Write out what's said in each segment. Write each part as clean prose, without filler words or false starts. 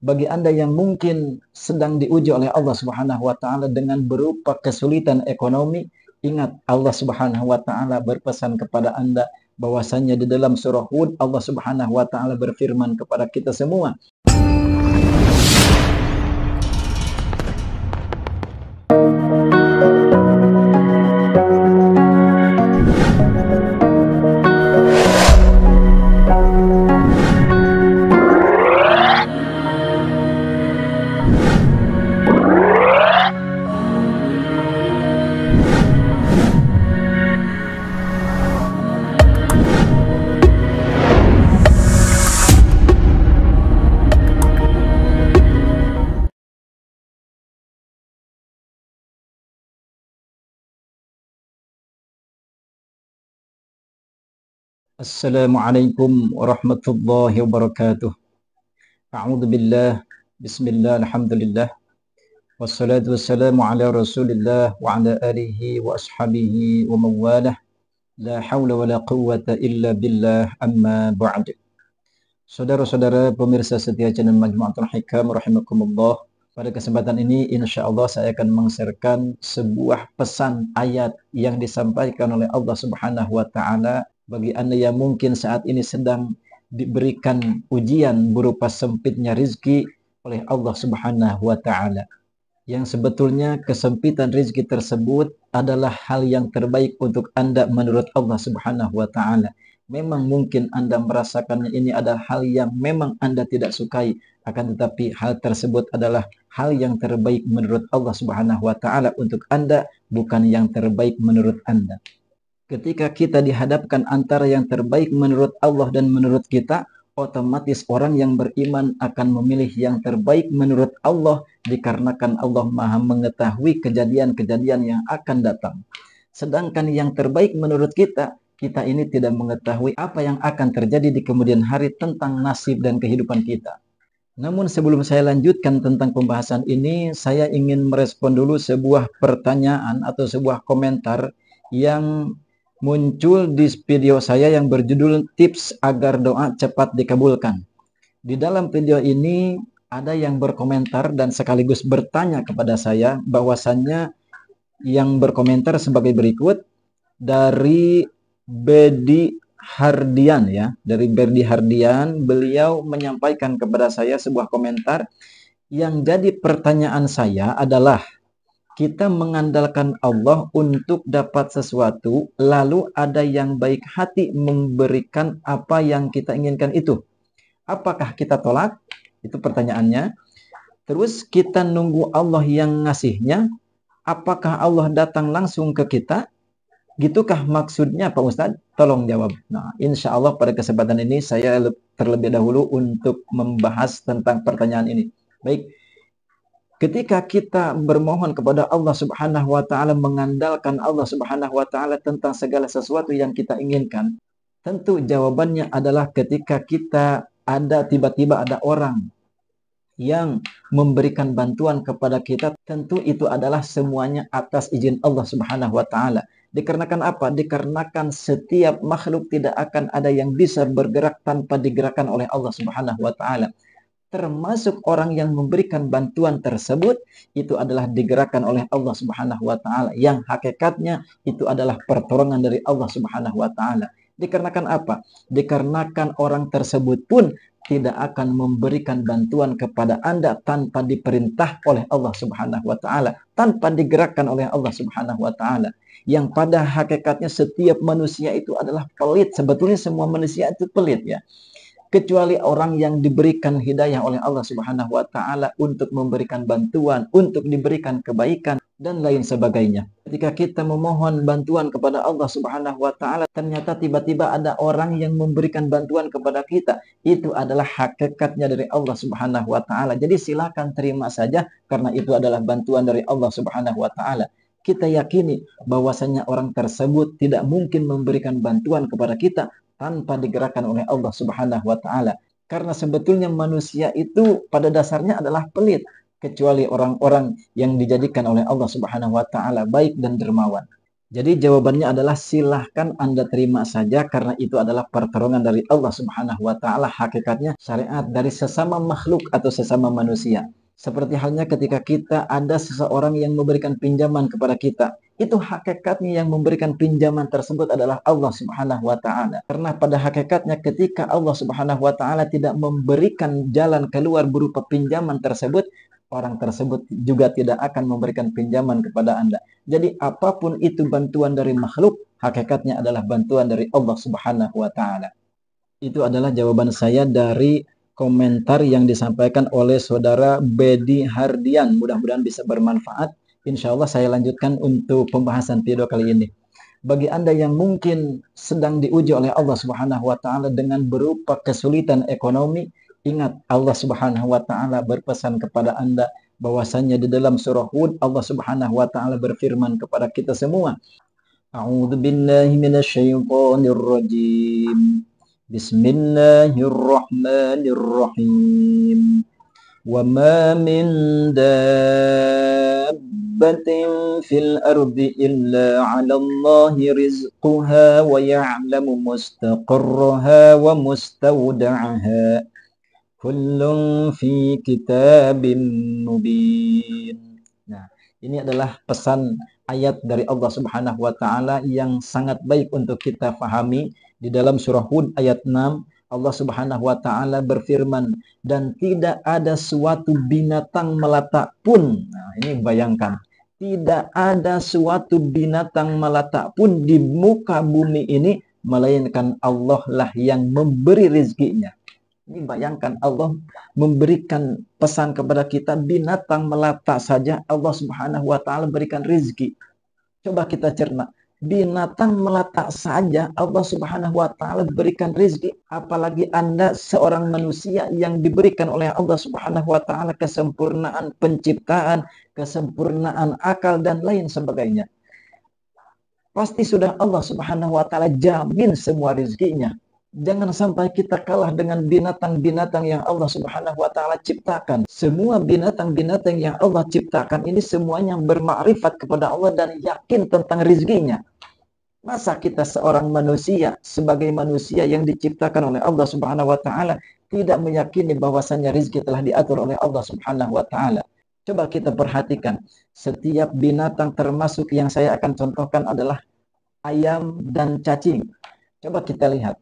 Bagi Anda yang mungkin sedang diuji oleh Allah Subhanahu wa taala dengan berupa kesulitan ekonomi, ingat Allah Subhanahu wa taala berpesan kepada Anda bahwasanya di dalam surah Hud Allah Subhanahu wa taala berfirman kepada kita semua. Assalamualaikum warahmatullahi wabarakatuh. A'udzu billah. Bismillah, alhamdulillah. Wassalatu wassalamu ala Rasulillah wa ala alihi wa ashabihi wa mawalah. La haula wa la quwwata illa billah, amma ba'd. Saudara-saudara pemirsa setia channel Majmu'atul Hikam rahimakumullah. Pada kesempatan ini insyaallah saya akan meng-sharekan sebuah pesan ayat yang disampaikan oleh Allah Subhanahu wa taala bagi Anda yang mungkin saat ini sedang diberikan ujian berupa sempitnya rizki oleh Allah Subhanahu wa taala. Yang sebetulnya kesempitan rizki tersebut adalah hal yang terbaik untuk Anda menurut Allah Subhanahu wa taala. Memang mungkin Anda merasakannya ini adalah hal yang memang Anda tidak sukai, akan tetapi hal tersebut adalah hal yang terbaik menurut Allah Subhanahu wa taala untuk Anda, bukan yang terbaik menurut Anda. Ketika kita dihadapkan antara yang terbaik menurut Allah dan menurut kita, otomatis orang yang beriman akan memilih yang terbaik menurut Allah dikarenakan Allah Maha mengetahui kejadian-kejadian yang akan datang. Sedangkan yang terbaik menurut kita, kita ini tidak mengetahui apa yang akan terjadi di kemudian hari tentang nasib dan kehidupan kita. Namun sebelum saya lanjutkan tentang pembahasan ini, saya ingin merespon dulu sebuah pertanyaan atau sebuah komentar yang muncul di video saya yang berjudul tips agar doa cepat dikabulkan. Di dalam video ini ada yang berkomentar dan sekaligus bertanya kepada saya, bahwasannya yang berkomentar sebagai berikut dari Bedi Hardian ya, dari Berdi Hardian. Beliau menyampaikan kepada saya sebuah komentar yang jadi pertanyaan saya adalah, kita mengandalkan Allah untuk dapat sesuatu, lalu ada yang baik hati memberikan apa yang kita inginkan itu. Apakah kita tolak? Itu pertanyaannya. Terus kita nunggu Allah yang ngasihnya. Apakah Allah datang langsung ke kita? Gitukah maksudnya Pak Ustadz? Tolong jawab. Nah, insya Allah pada kesempatan ini saya terlebih dahulu untuk membahas tentang pertanyaan ini. Baik. Ketika kita bermohon kepada Allah Subhanahu wa taala, mengandalkan Allah Subhanahu wa taala tentang segala sesuatu yang kita inginkan, tentu jawabannya adalah ketika kita tiba-tiba ada orang yang memberikan bantuan kepada kita, tentu itu adalah semuanya atas izin Allah Subhanahu wa taala. Dikarenakan apa? Dikarenakan setiap makhluk tidak akan ada yang bisa bergerak tanpa digerakkan oleh Allah Subhanahu wa taala. Termasuk orang yang memberikan bantuan tersebut itu adalah digerakkan oleh Allah Subhanahu wa taala, yang hakikatnya itu adalah pertolongan dari Allah Subhanahu wa taala. Dikarenakan apa? Dikarenakan orang tersebut pun tidak akan memberikan bantuan kepada Anda tanpa diperintah oleh Allah Subhanahu wa taala, tanpa digerakkan oleh Allah Subhanahu wa taala. Yang pada hakikatnya setiap manusia itu adalah pelit. Sebetulnya semua manusia itu pelit ya. Kecuali orang yang diberikan hidayah oleh Allah Subhanahu wa taala untuk memberikan bantuan, untuk diberikan kebaikan dan lain sebagainya. Ketika kita memohon bantuan kepada Allah Subhanahu wa taala, ternyata tiba-tiba ada orang yang memberikan bantuan kepada kita. Itu adalah hakikatnya dari Allah Subhanahu wa taala. Jadi silakan terima saja karena itu adalah bantuan dari Allah Subhanahu wa taala. Kita yakini bahwasanya orang tersebut tidak mungkin memberikan bantuan kepada kita tanpa digerakkan oleh Allah Subhanahu wa taala. Karena sebetulnya manusia itu pada dasarnya adalah pelit, kecuali orang-orang yang dijadikan oleh Allah Subhanahu wa taala baik dan dermawan. Jadi jawabannya adalah silahkan Anda terima saja karena itu adalah pertolongan dari Allah Subhanahu wa taala. Hakikatnya syariat dari sesama makhluk atau sesama manusia. Seperti halnya ketika kita ada seseorang yang memberikan pinjaman kepada kita. Itu hakikatnya yang memberikan pinjaman tersebut adalah Allah Subhanahu wa taala. Karena pada hakikatnya ketika Allah Subhanahu wa taala tidak memberikan jalan keluar berupa pinjaman tersebut, orang tersebut juga tidak akan memberikan pinjaman kepada Anda. Jadi apapun itu bantuan dari makhluk, hakikatnya adalah bantuan dari Allah Subhanahu wa taala. Itu adalah jawaban saya dari komentar yang disampaikan oleh saudara Bedi Hardian. Mudah-mudahan bisa bermanfaat. Insya Allah saya lanjutkan untuk pembahasan video kali ini. Bagi Anda yang mungkin sedang diuji oleh Allah Subhanahu wa taala dengan berupa kesulitan ekonomi, ingat Allah Subhanahu wa taala berpesan kepada Anda bahwasanya di dalam surah Hud Allah Subhanahu wa taala berfirman kepada kita semua, A'udzu billahi minasyaitonir rajim. Bismillahirrahmanirrahim. Wa ma min dabbatin fil ardi illa 'alallahi rizquha wa ya'lamu mustaqarraha wa mustawda'aha. Kullun fi kitabim mubin. Nah, ini adalah pesan ayat dari Allah Subhanahu wa taala yang sangat baik untuk kita fahami. Di dalam surah Hud ayat 6, Allah Subhanahu wa taala berfirman, dan tidak ada suatu binatang melata pun. Nah, ini bayangkan. Tidak ada suatu binatang melata pun di muka bumi ini melainkan Allah lah yang memberi rizkinya. Ini bayangkan Allah memberikan pesan kepada kita, binatang melata saja Allah Subhanahu wa taala berikan rizki. Coba kita cerna. Binatang melata saja Allah Subhanahu wa taala berikan rizki, apalagi Anda seorang manusia yang diberikan oleh Allah Subhanahu wa taala kesempurnaan penciptaan, kesempurnaan akal dan lain sebagainya. Pasti sudah Allah Subhanahu wa taala jamin semua rizkinya. Jangan sampai kita kalah dengan binatang-binatang yang Allah Subhanahu wa taala ciptakan. Semua binatang-binatang yang Allah ciptakan ini semuanya bermakrifat kepada Allah dan yakin tentang rizkinya. Masa kita seorang manusia sebagai manusia yang diciptakan oleh Allah Subhanahu wa taala tidak meyakini bahwasanya rizki telah diatur oleh Allah Subhanahu wa taala? Coba kita perhatikan, setiap binatang termasuk yang saya akan contohkan adalah ayam dan cacing. Coba kita lihat.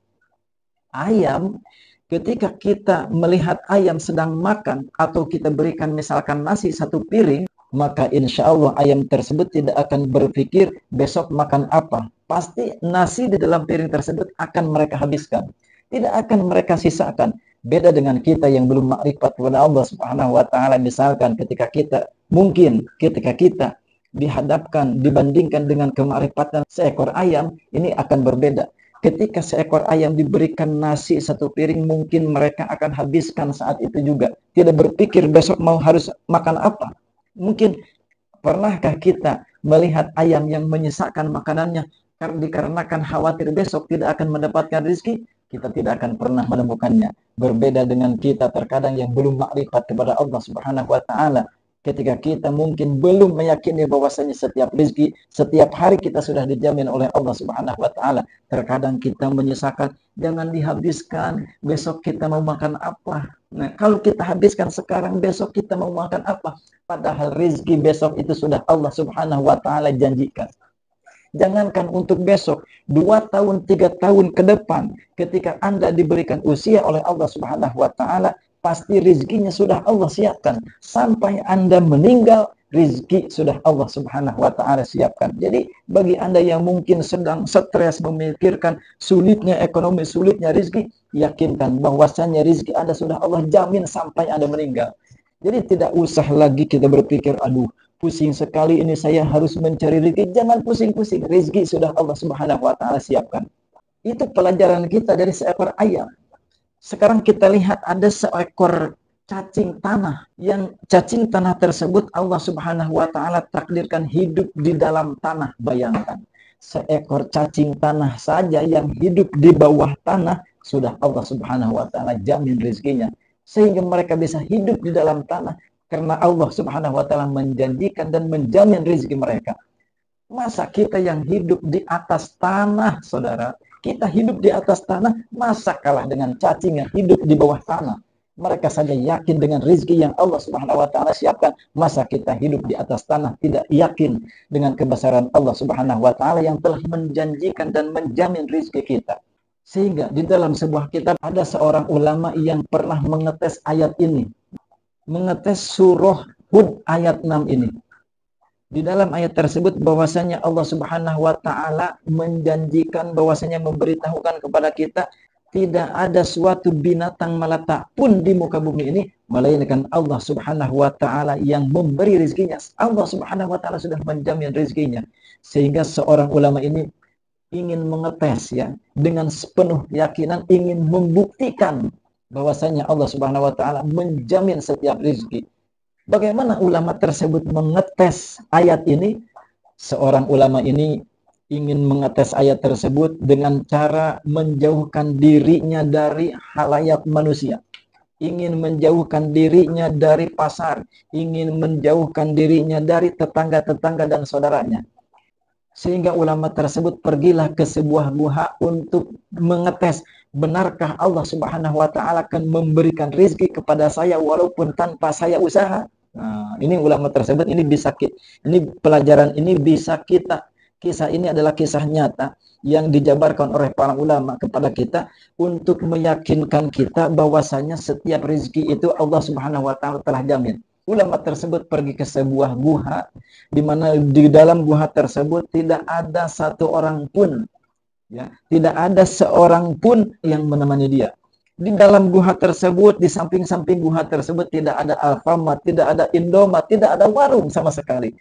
Ayam, ketika kita melihat ayam sedang makan atau kita berikan misalkan nasi satu piring, maka insya Allah ayam tersebut tidak akan berpikir besok makan apa. Pasti nasi di dalam piring tersebut akan mereka habiskan. Tidak akan mereka sisakan. Beda dengan kita yang belum makrifat kepada Allah Subhanahu wa taala. Misalkan ketika kita dihadapkan, dibandingkan dengan kemakrifatan seekor ayam, ini akan berbeda. Ketika seekor ayam diberikan nasi satu piring, mungkin mereka akan habiskan saat itu juga. Tidak berpikir besok mau harus makan apa. Mungkin pernahkah kita melihat ayam yang menyisakan makanannya dikarenakan khawatir besok tidak akan mendapatkan rezeki? Kita tidak akan pernah menemukannya. Berbeda dengan kita terkadang yang belum makrifat kepada Allah Subhanahu wa taala. Ketika kita mungkin belum meyakini bahwasanya setiap rezeki, setiap hari kita sudah dijamin oleh Allah Subhanahu wa taala. Terkadang kita menyisakan, jangan dihabiskan, besok kita mau makan apa. Nah, kalau kita habiskan sekarang, besok kita mau makan apa? Padahal rezeki besok itu sudah Allah Subhanahu wa taala janjikan. Jangankan untuk besok, 2 tahun, 3 tahun ke depan, ketika Anda diberikan usia oleh Allah Subhanahu wa taala, pasti rizkinya sudah Allah siapkan. Sampai Anda meninggal, rizki sudah Allah Subhanahu wa taala siapkan. Jadi bagi Anda yang mungkin sedang stres memikirkan sulitnya ekonomi, sulitnya rizki, yakinkan bahwasanya rizki Anda sudah Allah jamin sampai Anda meninggal. Jadi tidak usah lagi kita berpikir, aduh, pusing sekali ini saya harus mencari rezeki. Jangan pusing-pusing, rezeki sudah Allah Subhanahu wa taala siapkan. Itu pelajaran kita dari seekor ayam. Sekarang kita lihat ada seekor cacing tanah, yang cacing tanah tersebut Allah Subhanahu wa taala takdirkan hidup di dalam tanah. Bayangkan, seekor cacing tanah saja yang hidup di bawah tanah sudah Allah Subhanahu wa taala jamin rezekinya, sehingga mereka bisa hidup di dalam tanah karena Allah Subhanahu wa taala menjanjikan dan menjamin rezeki mereka. Masa kita yang hidup di atas tanah, saudara, kita hidup di atas tanah, masa kalah dengan cacing yang hidup di bawah tanah? Mereka saja yakin dengan rizki yang Allah Subhanahu wa Ta'ala siapkan. Masa kita hidup di atas tanah tidak yakin dengan kebesaran Allah Subhanahu wa Ta'ala yang telah menjanjikan dan menjamin rizki kita? Sehingga di dalam sebuah kitab ada seorang ulama yang pernah mengetes ayat ini, mengetes surah Hud ayat 6 ini. Di dalam ayat tersebut bahwasanya Allah Subhanahu wa Ta'ala menjanjikan, bahwasanya memberitahukan kepada kita tidak ada suatu binatang melata pun di muka bumi ini melainkan Allah Subhanahu wa Ta'ala yang memberi rezekinya. Allah Subhanahu wa Ta'ala sudah menjamin rezekinya. Sehingga seorang ulama ini ingin mengetes, ya, dengan sepenuh keyakinan ingin membuktikan bahwasanya Allah Subhanahu wa Ta'ala menjamin setiap rezeki. Bagaimana ulama tersebut mengetes ayat ini? Seorang ulama ini ingin mengetes ayat tersebut dengan cara menjauhkan dirinya dari halayak manusia, ingin menjauhkan dirinya dari pasar, ingin menjauhkan dirinya dari tetangga-tetangga dan saudaranya. Sehingga ulama tersebut pergilah ke sebuah gua untuk mengetes, benarkah Allah Subhanahu wa Ta'ala akan memberikan rezeki kepada saya walaupun tanpa saya usaha? Nah, ini ulama tersebut, ini pelajaran ini bisa kita, kisah ini adalah kisah nyata yang dijabarkan oleh para ulama kepada kita untuk meyakinkan kita bahwasanya setiap rezeki itu Allah Subhanahu wa Ta'ala telah jamin. Ulama tersebut pergi ke sebuah gua, di mana di dalam gua tersebut tidak ada satu orang pun, ya, tidak ada seorang pun yang menemani dia. Di dalam gua tersebut, di samping-samping gua tersebut tidak ada Alfamart, tidak ada Indomaret, tidak ada warung sama sekali.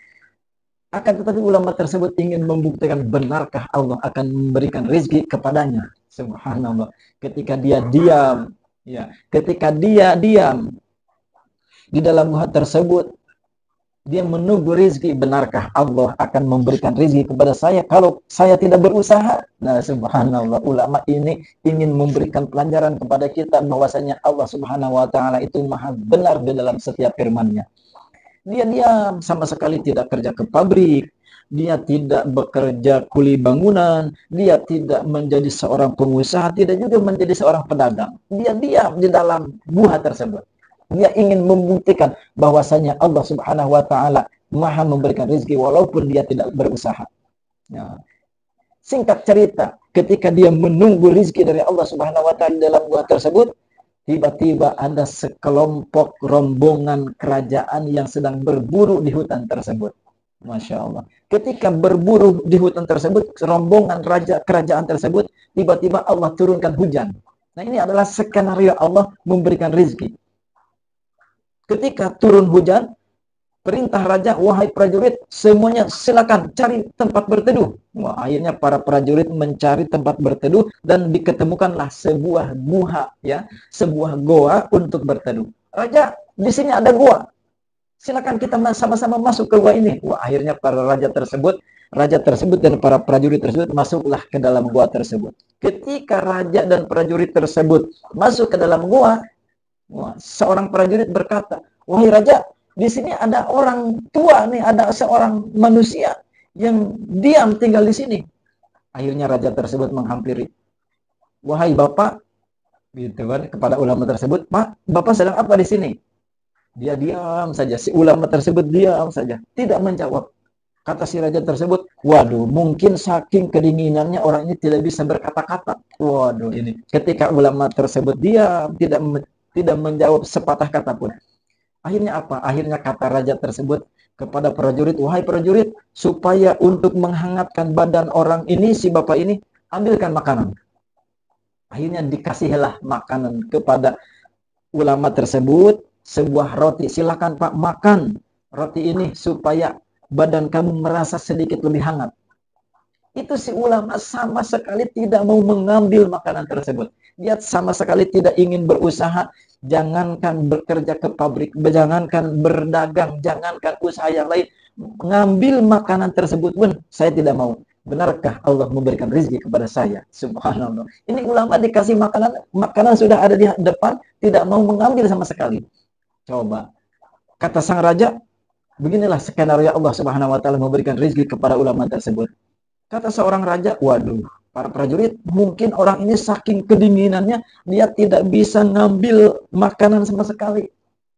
Akan tetapi ulama tersebut ingin membuktikan benarkah Allah akan memberikan rezeki kepadanya. Subhanallah. Ketika dia diam, ya, ketika dia diam di dalam gua tersebut, dia menunggu rezeki. Benarkah Allah akan memberikan rezeki kepada saya kalau saya tidak berusaha? Nah, subhanallah, ulama ini ingin memberikan pelajaran kepada kita bahwasanya Allah Subhanahu wa Ta'ala itu maha benar di dalam setiap firman-Nya. Dia diam, sama sekali tidak kerja ke pabrik, dia tidak bekerja kuli bangunan, dia tidak menjadi seorang pengusaha, tidak juga menjadi seorang pedagang. Dia diam di dalam gua tersebut. Dia ingin membuktikan bahwasanya Allah Subhanahu wa Ta'ala maha memberikan rezeki walaupun dia tidak berusaha. Nah, singkat cerita, ketika dia menunggu rezeki dari Allah Subhanahu wa Ta'ala dalam gua tersebut, tiba-tiba ada sekelompok rombongan kerajaan yang sedang berburu di hutan tersebut. Masya Allah. Ketika berburu di hutan tersebut, rombongan raja kerajaan tersebut, tiba-tiba Allah turunkan hujan. Nah, ini adalah skenario Allah memberikan rezeki. Ketika turun hujan, perintah raja, wahai prajurit, semuanya silakan cari tempat berteduh. Wah, akhirnya para prajurit mencari tempat berteduh dan diketemukanlah sebuah gua, ya, sebuah goa untuk berteduh. Raja, di sini ada gua. Silakan kita sama-sama masuk ke gua ini. Wah, akhirnya para raja tersebut dan para prajurit tersebut masuklah ke dalam gua tersebut. Ketika raja dan prajurit tersebut masuk ke dalam gua, seorang prajurit berkata, wahai raja, di sini ada orang tua nih, ada seorang manusia yang diam tinggal di sini. Akhirnya raja tersebut menghampiri, wahai bapak, gitu kan, kepada ulama tersebut, Pak, bapak sedang apa di sini? Dia diam saja, si ulama tersebut diam saja, tidak menjawab. Kata si raja tersebut, waduh, mungkin saking kedinginannya orang ini tidak bisa berkata-kata. Waduh, ini ketika ulama tersebut diam, tidak menjawab sepatah kata pun. Akhirnya apa? Akhirnya kata raja tersebut kepada prajurit, wahai prajurit, supaya untuk menghangatkan badan orang ini, si bapak ini, ambilkan makanan. Akhirnya dikasihlah makanan kepada ulama tersebut, sebuah roti. Silakan Pak, makan roti ini supaya badan kamu merasa sedikit lebih hangat. Itu si ulama sama sekali tidak mau mengambil makanan tersebut. Dia sama sekali tidak ingin berusaha, jangankan bekerja ke pabrik, jangankan berdagang, jangankan usaha yang lain. Ngambil makanan tersebut pun saya tidak mau. Benarkah Allah memberikan rezeki kepada saya? Subhanallah. Ini ulama dikasih makanan sudah ada di depan, tidak mau mengambil sama sekali. Coba. Kata sang raja, Beginilah skenario Allah Subhanahu wa taala memberikan rezeki kepada ulama tersebut. Kata seorang raja, waduh, para prajurit, mungkin orang ini saking kedinginannya, dia tidak bisa ngambil makanan sama sekali.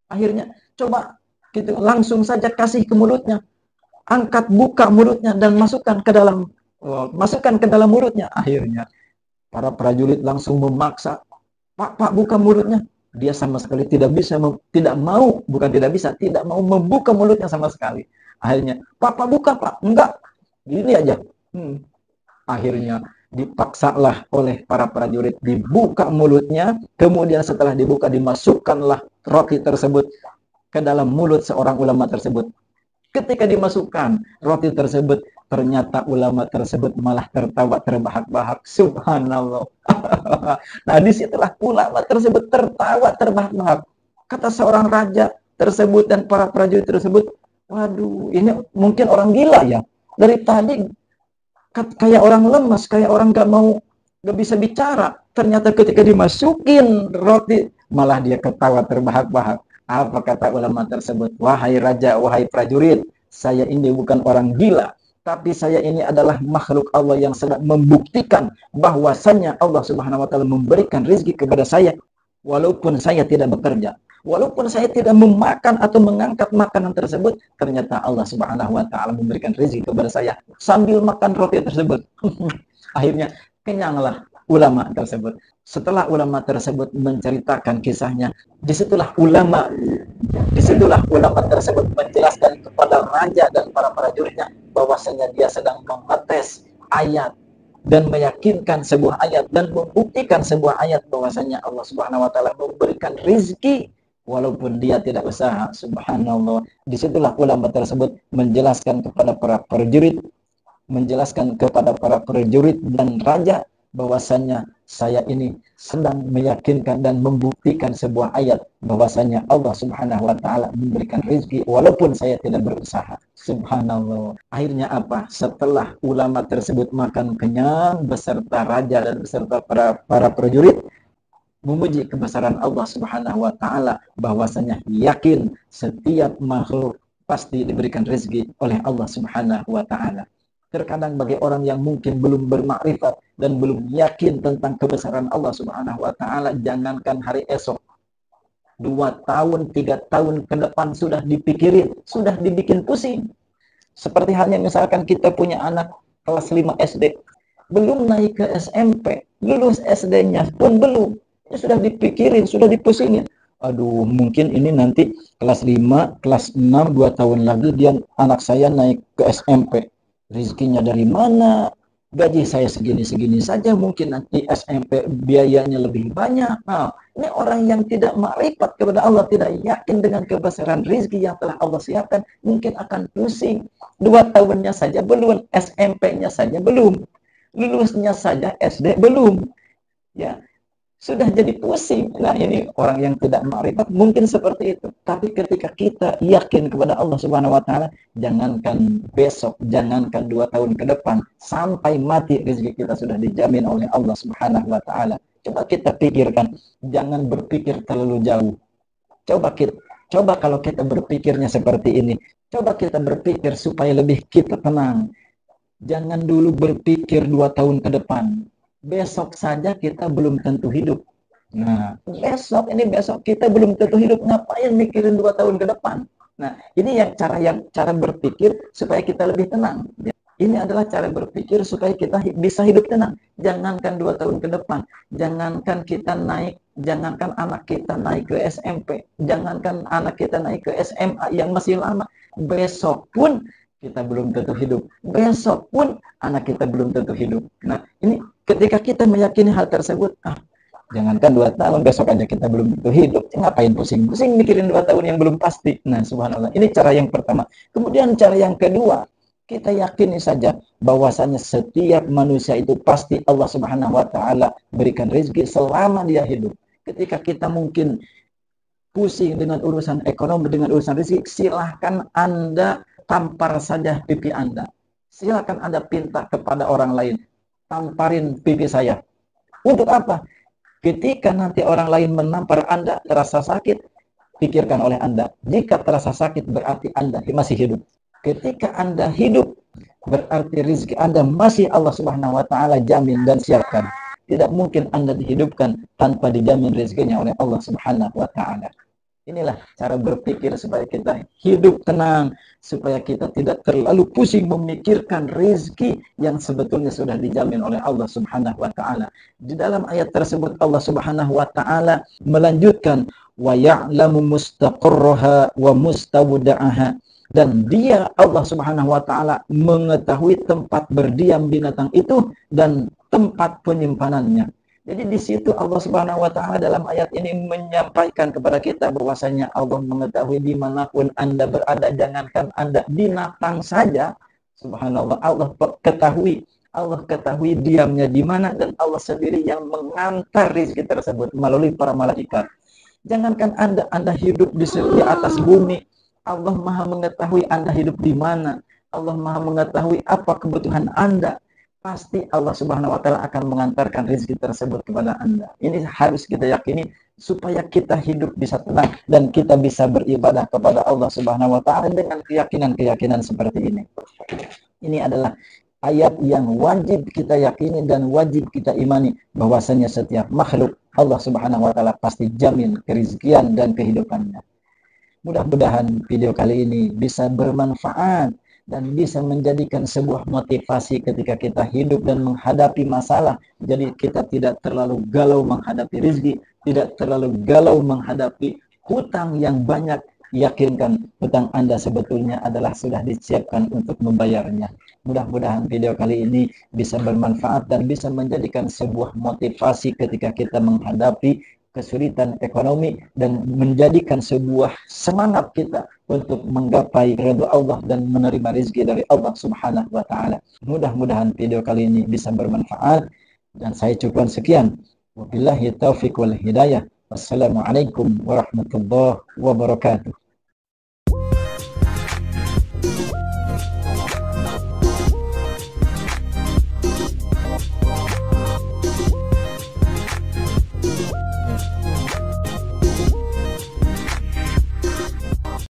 Akhirnya, coba gitu, langsung saja kasih ke mulutnya. Angkat, buka mulutnya, dan masukkan ke dalam mulutnya. Akhirnya, para prajurit langsung memaksa, Pak, buka mulutnya. Dia sama sekali tidak bisa, tidak mau, bukan tidak bisa, tidak mau membuka mulutnya sama sekali. Akhirnya, Pak, buka, Pak. Enggak, gini aja. Akhirnya dipaksalah oleh para prajurit, dibuka mulutnya, kemudian setelah dibuka dimasukkanlah roti tersebut ke dalam mulut seorang ulama tersebut. Ketika dimasukkan roti tersebut, ternyata ulama tersebut malah tertawa terbahak-bahak. Subhanallah. Nah, disitulah ulama tersebut tertawa terbahak-bahak. Kata seorang raja tersebut dan para prajurit tersebut, waduh, ini mungkin orang gila ya. Dari tadi kayak orang lemas, kayak orang gak bisa bicara. Ternyata ketika dimasukin roti, malah dia ketawa terbahak-bahak. Apa kata ulama tersebut? Wahai raja, wahai prajurit, saya ini bukan orang gila, tapi saya ini adalah makhluk Allah yang sedang membuktikan bahwasannya Allah Subhanahu wa taala memberikan rezeki kepada saya walaupun saya tidak bekerja. Walaupun saya tidak memakan atau mengangkat makanan tersebut, ternyata Allah Subhanahu wa taala memberikan rezeki kepada saya sambil makan roti tersebut. Akhirnya kenyanglah ulama tersebut. Setelah ulama tersebut menceritakan kisahnya, disitulah ulama tersebut menjelaskan kepada raja dan para prajuritnya bahwasanya dia sedang mengetes ayat dan meyakinkan sebuah ayat dan membuktikan sebuah ayat bahwasanya Allah Subhanahu wa taala memberikan rezeki walaupun dia tidak usaha. Subhanallah. Disitulah ulama tersebut menjelaskan kepada para prajurit dan raja bahwasanya saya ini sedang meyakinkan dan membuktikan sebuah ayat bahwasanya Allah Subhanahu wa taala memberikan rezeki walaupun saya tidak berusaha. Subhanallah. Akhirnya apa? Setelah ulama tersebut makan kenyang beserta raja dan beserta para prajurit, memuji kebesaran Allah Subhanahu wa taala bahwasanya yakin setiap makhluk pasti diberikan rezeki oleh Allah Subhanahu wa taala. Terkadang bagi orang yang mungkin belum bermakrifat dan belum yakin tentang kebesaran Allah Subhanahu wa taala, jangankan hari esok, 2 tahun, 3 tahun ke depan sudah dipikirin, sudah dibikin pusing. Seperti halnya misalkan kita punya anak kelas 5 SD, belum naik ke SMP, lulus SD-nya pun belum, sudah dipikirin, sudah dipusingin. Aduh, mungkin ini nanti kelas 5, kelas 6, 2 tahun lagi dia anak saya naik ke SMP. Rezekinya dari mana? Gaji saya segini-segini saja, mungkin nanti SMP biayanya lebih banyak. Nah, ini orang yang tidak makrifat kepada Allah, tidak yakin dengan kebesaran rezeki yang telah Allah siapkan, mungkin akan pusing. 2 tahunnya saja belum, SMP-nya saja belum, lulusnya saja SD belum. Ya, sudah jadi pusing. Nah, ini orang yang tidak makrifat mungkin seperti itu. Tapi ketika kita yakin kepada Allah Subhanahu wa taala, jangankan besok, jangankan 2 tahun ke depan, sampai mati rezeki kita sudah dijamin oleh Allah Subhanahu wa taala. Coba kita pikirkan, jangan berpikir terlalu jauh. Coba kalau kita berpikirnya seperti ini. Coba kita berpikir supaya lebih kita tenang. Jangan dulu berpikir 2 tahun ke depan. Besok saja kita belum tentu hidup. Nah, besok kita belum tentu hidup. Ngapain mikirin 2 tahun ke depan? Nah, ini cara berpikir supaya kita lebih tenang. Ini adalah cara berpikir supaya kita bisa hidup tenang. Jangankan 2 tahun ke depan, jangankan anak kita naik ke SMP, jangankan anak kita naik ke SMA yang masih lama, besok pun kita belum tentu hidup. Besok pun anak kita belum tentu hidup. Nah, ini ketika kita meyakini hal tersebut, jangankan 2 tahun, besok aja kita belum tentu hidup. Ngapain pusing-pusing mikirin 2 tahun yang belum pasti. Nah, subhanallah. Ini cara yang pertama. Kemudian cara yang kedua, kita yakini saja bahwasanya setiap manusia itu pasti Allah Subhanahu wa taala berikan rezeki selama dia hidup. Ketika kita mungkin pusing dengan urusan ekonomi, dengan urusan rezeki, silahkan Anda tampar saja pipi Anda. Silakan Anda pinta kepada orang lain, tamparin pipi saya. Untuk apa? Ketika nanti orang lain menampar Anda terasa sakit, pikirkan oleh Anda. Jika terasa sakit berarti Anda masih hidup. Ketika Anda hidup berarti rezeki Anda masih Allah Subhanahu wa taala jamin dan siapkan. Tidak mungkin Anda dihidupkan tanpa dijamin rezekinya oleh Allah Subhanahu wa taala. Inilah cara berpikir supaya kita hidup tenang, supaya kita tidak terlalu pusing memikirkan rezeki yang sebetulnya sudah dijamin oleh Allah Subhanahu wa taala. Di dalam ayat tersebut Allah Subhanahu wa taala melanjutkan wa ya'lamu mustaqarraha wa mustawda'aha, dan dia Allah Subhanahu wa taala mengetahui tempat berdiam binatang itu dan tempat penyimpanannya. Jadi di situ Allah Subhanahu wa taala dalam ayat ini menyampaikan kepada kita bahwasanya Allah mengetahui dimanapun Anda berada, jangankan Anda, binatang saja. Subhanallah, Allah ketahui diamnya di mana, dan Allah sendiri yang mengantar rezeki tersebut melalui para malaikat. Jangankan Anda hidup di atas bumi, Allah Maha mengetahui Anda hidup di mana. Allah Maha mengetahui apa kebutuhan Anda. Pasti Allah Subhanahu wa taala akan mengantarkan rezeki tersebut kepada Anda. Ini harus kita yakini supaya kita hidup bisa tenang dan kita bisa beribadah kepada Allah Subhanahu wa taala dengan keyakinan-keyakinan seperti ini. Ini adalah ayat yang wajib kita yakini dan wajib kita imani, bahwasanya setiap makhluk Allah Subhanahu wa taala pasti jamin kerezekian dan kehidupannya. Mudah-mudahan video kali ini bisa bermanfaat dan bisa menjadikan sebuah motivasi ketika kita hidup dan menghadapi masalah. Jadi kita tidak terlalu galau menghadapi rezeki, tidak terlalu galau menghadapi hutang yang banyak. Yakinkan hutang Anda sebetulnya adalah sudah disiapkan untuk membayarnya. Mudah-mudahan video kali ini bisa bermanfaat dan bisa menjadikan sebuah motivasi ketika kita menghadapi kesulitan ekonomi, dan menjadikan sebuah semangat kita untuk menggapai ridha Allah dan menerima rezeki dari Allah Subhanahu wa taala. Mudah-mudahan video kali ini bisa bermanfaat, dan saya cukupkan sekian. Wabillahi taufiq wal hidayah. Wassalamualaikum warahmatullahi wabarakatuh.